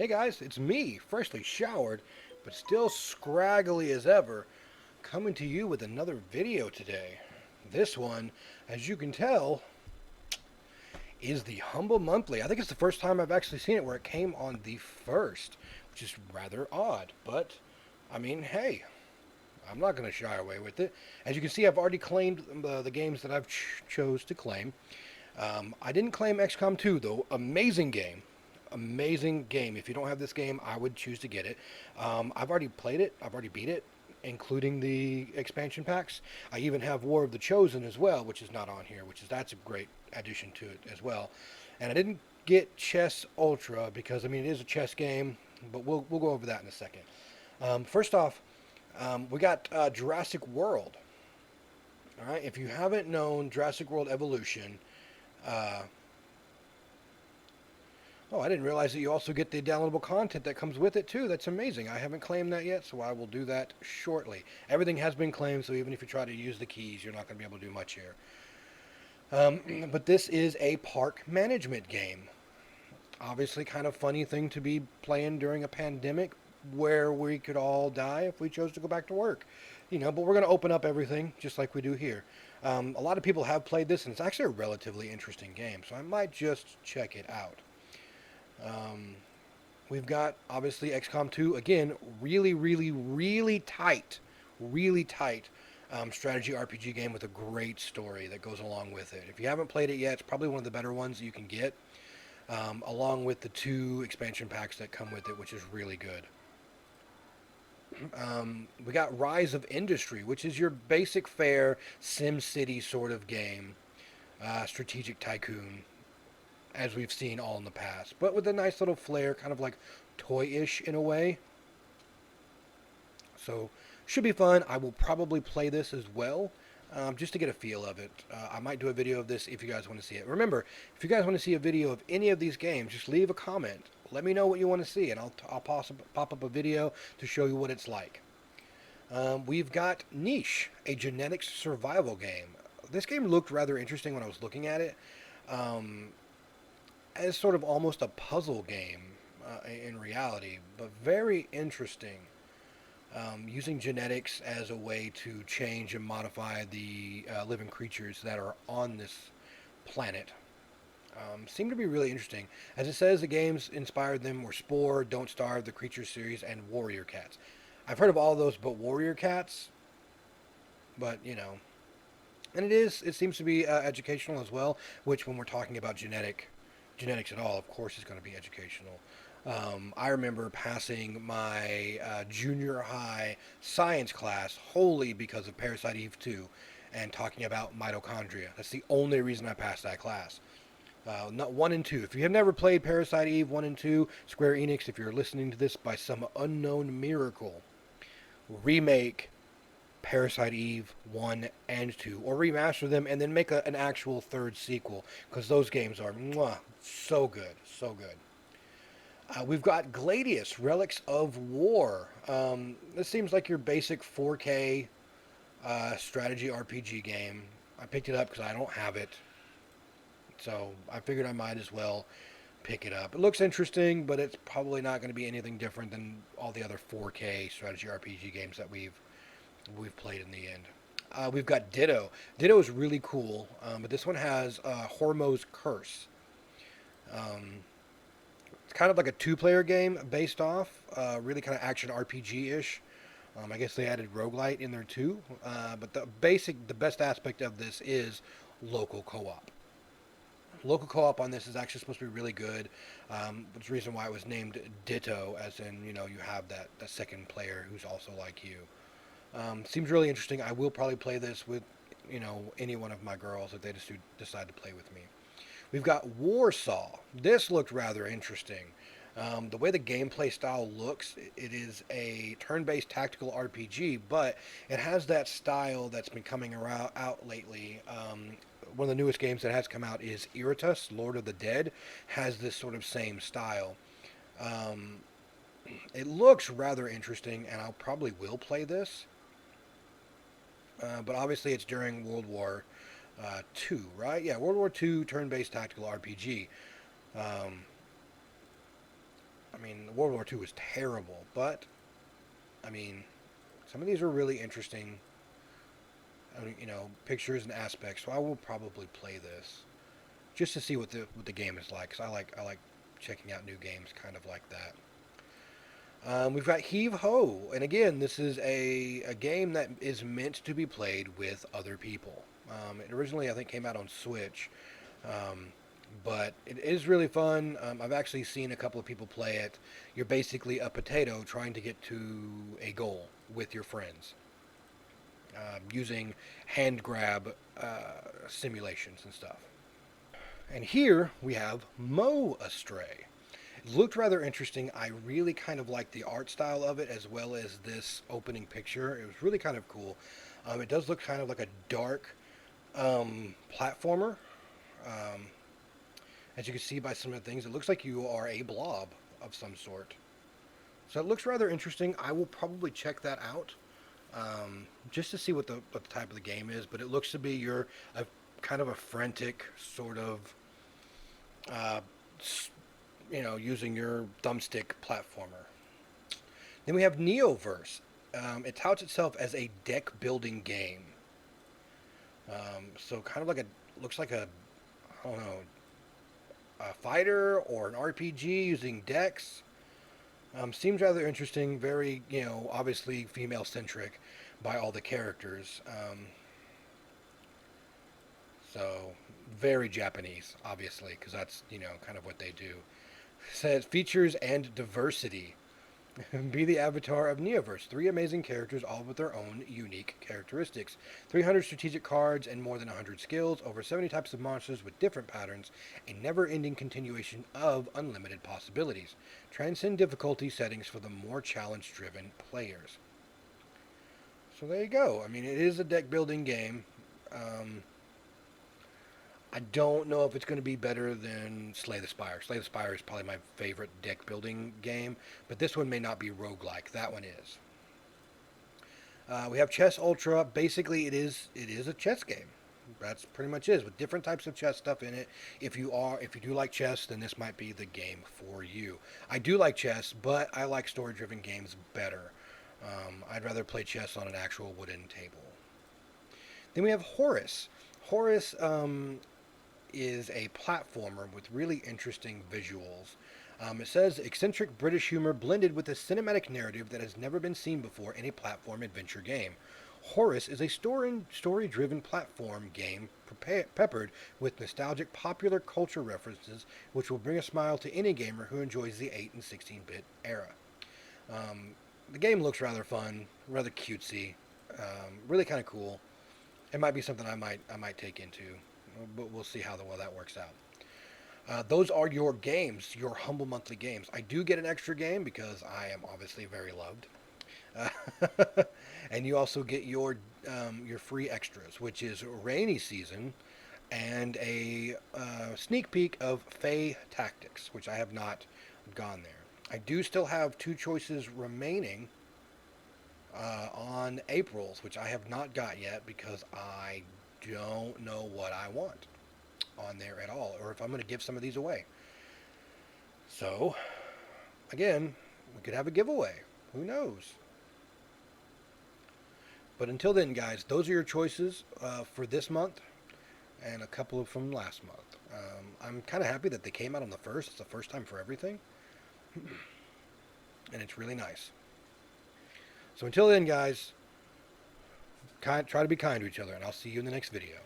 Hey guys, it's me, freshly showered, but still scraggly as ever, coming to you with another video today. This one, as you can tell, is the Humble Monthly. I think it's the first time I've actually seen it where it came on the first, which is rather odd, but I mean, hey, I'm not going to shy away with it. As you can see, I've already claimed the games that I've chose to claim. I didn't claim XCOM 2 though. Amazing game. Amazing game. If you don't have this game, I would choose to get it. I've already played it. I've already beat it, including the expansion packs. I even have War of the Chosen as well, which is not on here, that's a great addition to it as well. And I didn't get Chess Ultra because I mean it is a chess game, but we'll go over that in a second. First off, we got Jurassic World. All right, if you haven't known Jurassic World Evolution, uh, oh, I didn't realize that you also get the downloadable content that comes with it too. That's amazing. I haven't claimed that yet, so I will do that shortly. Everything has been claimed, so even if you try to use the keys, you're not going to be able to do much here. But this is a park management game. Obviously, kind of funny thing to be playing during a pandemic where we could all die if we chose to go back to work. But we're going to open up everything just like we do here. A lot of people have played this, and it's actually a relatively interesting game, so I might just check it out. We've got obviously XCOM 2 again, really tight strategy RPG game with a great story that goes along with it. If you haven't played it yet, it's probably one of the better ones you can get, along with the 2 expansion packs that come with it, which is really good. We got Rise of Industry, which is your basic fare Sim City sort of game, strategic tycoon, as we've seen all in the past, but with a nice little flair, kind of like toy-ish in a way. So, should be fun. I will probably play this as well, just to get a feel of it. I might do a video of this if you guys want to see it. Remember, if you guys want to see a video of any of these games, just leave a comment. Let me know what you want to see, and I'll pop up a video to show you what it's like. We've got Niche, a genetics survival game. This game looked rather interesting when I was looking at it. As sort of almost a puzzle game in reality, but very interesting. Using genetics as a way to change and modify the living creatures that are on this planet. Seem to be really interesting. As it says, the games inspired them were Spore, Don't Starve, the Creature series, and Warrior Cats. I've heard of all those but Warrior Cats, but and it seems to be educational as well, which when we're talking about genetics at all, of course, is going to be educational. I remember passing my junior high science class wholly because of Parasite Eve 2 and talking about mitochondria. That's the only reason I passed that class. Not 1 and 2. If you have never played Parasite Eve 1 and 2, Square Enix, if you're listening to this by some unknown miracle, remake Parasite Eve 1 and 2, or remaster them and then make an actual third sequel, because those games are so good, so good. We've got Gladius Relics of War. This seems like your basic 4K strategy RPG game. I picked it up because I don't have it, so I figured I might as well pick it up. It looks interesting, but it's probably not going to be anything different than all the other 4K strategy RPG games that we've played in the end. We've got Ditto. Ditto is really cool, but this one has Horus Curse. It's kind of like a 2-player game based off, really kind of action RPG-ish. I guess they added roguelite in there too, but the best aspect of this is local co-op. Local co-op on this is actually supposed to be really good. That's the reason why it was named Ditto, as in, you have that second player who's also like you. Seems really interesting. I will probably play this with, any one of my girls if they just decide to play with me. We've got Warsaw. This looked rather interesting. The way the gameplay style looks, it is a turn-based tactical RPG, but it has that style that's been coming out lately. One of the newest games that has come out is Iratus, Lord of the Dead, has this sort of same style. It looks rather interesting, and I probably will play this. But obviously it's during World War II, right? Yeah, World War II turn-based tactical RPG. I mean, World War II was terrible, but I mean, some of these are really interesting, pictures and aspects. So I will probably play this just to see what the game is like. Cause I like checking out new games, kind of like that. We've got Heave Ho, and again, this is a game that is meant to be played with other people. It originally, I think, came out on Switch, um, but it is really fun. I've actually seen a couple of people play it. You're basically a potato trying to get to a goal with your friends, using hand grab simulations and stuff. And here we have Mo Astray. It looked rather interesting. I really kind of liked the art style of it as well as this opening picture. It was really kind of cool. It does look kind of like a dark platformer. Um, as you can see by some of the things, it looks like you are a blob of some sort. So it looks rather interesting. I will probably check that out just to see what the type of the game is. But it looks to be a kind of a frantic sort of uh, using your thumbstick platformer. Then we have Neoverse. It touts itself as a deck building game. So kind of like looks like I don't know, a fighter or an RPG using decks. Seems rather interesting. Very, obviously female centric by all the characters. So very Japanese, obviously, because that's kind of what they do. Says features and diversity. Be the avatar of Neoverse. 3 amazing characters, all with their own unique characteristics. 300 strategic cards and more than 100 skills. Over 70 types of monsters with different patterns. A never-ending continuation of unlimited possibilities. Transcend difficulty settings for the more challenge-driven players. So there you go. I mean, it is a deck-building game. I don't know if it's going to be better than Slay the Spire. Slay the Spire is probably my favorite deck building game, but this one may not be roguelike. That one is. We have Chess Ultra. Basically, it is a chess game. That's pretty much it, with different types of chess stuff in it. If you do like chess, then this might be the game for you. I do like chess, but I like story-driven games better. I'd rather play chess on an actual wooden table. Then we have Horus. Horus is a platformer with really interesting visuals. It says eccentric British humor blended with a cinematic narrative that has never been seen before in a platform adventure game. Horus is a story-driven platform game peppered with nostalgic popular culture references, which will bring a smile to any gamer who enjoys the 8 and 16-bit era. The game looks rather fun, rather cutesy, really kind of cool. It might be something I might take into, but we'll see how well that works out. Those are your games, your humble monthly games. I do get an extra game because I am obviously very loved. And you also get your free extras, which is Rainy Season and a sneak peek of Fae Tactics, which I have not gone there. I do still have 2 choices remaining on April's, which I have not got yet because I don't know what I want on there at all, or if I'm going to give some of these away. So, again, we could have a giveaway. Who knows? But until then, guys, those are your choices for this month and a couple of from last month. I'm kind of happy that they came out on the 1st. It's the first time for everything. And it's really nice. So until then, guys, try to be kind to each other, and I'll see you in the next video.